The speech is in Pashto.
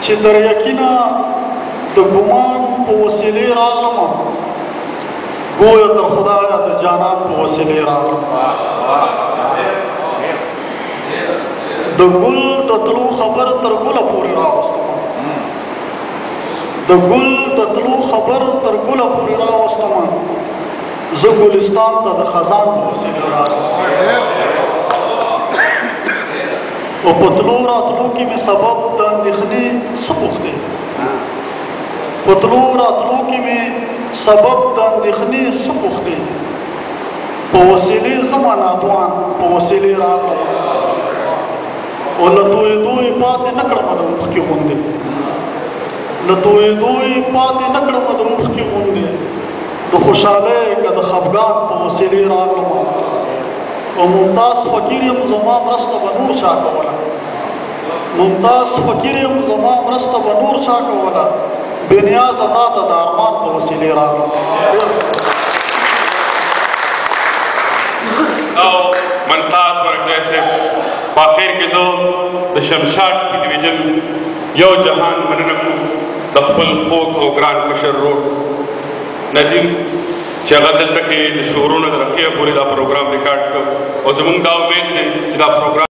چې در یقینه د ګمان په وسیلې راغلم گویا در خدایا د جانان په وسیلې راغلم د ګل د تلو خبر تر ګله پورې راوستم د ګل د تلو خبر تر ګله پورې راوستم زه ګلستان ته د خزان په وسیلې راغلم او په تلو راتلو کې مې سبب د اندېښنې څه پوښتې په تلو راتلو کې مې سبب د اندېښنې څه پوښتې په وسیلې زما ناتوان په وسیلې راغلم او له تویېدو یې پاتې نه کړمه د اوښکې غوندې له تویېدو یې پاتې نه کړمه د اوښکې غوندې د خوشحالۍ که د خفګان په وسیلې راغلم او ممتاز فقیر یم زما مرسته به نور چا کوله ممتاز فقیر یم زما مرسته به نور چا کوله بې نیازه تا ته د ارمان په وسیلې راغلم او ممتاز ورکړی صاحب په اخر کې زه د شمشاد ډیویژن یو جهان مننه کوم د خپل خوږ او ګران مشر روډ ندیم چې هغه دلته کې د شعرونو د رخیه پورې دا پروګرام ریکارډ کړ او زموږ دا امید دی چې دا پروګرام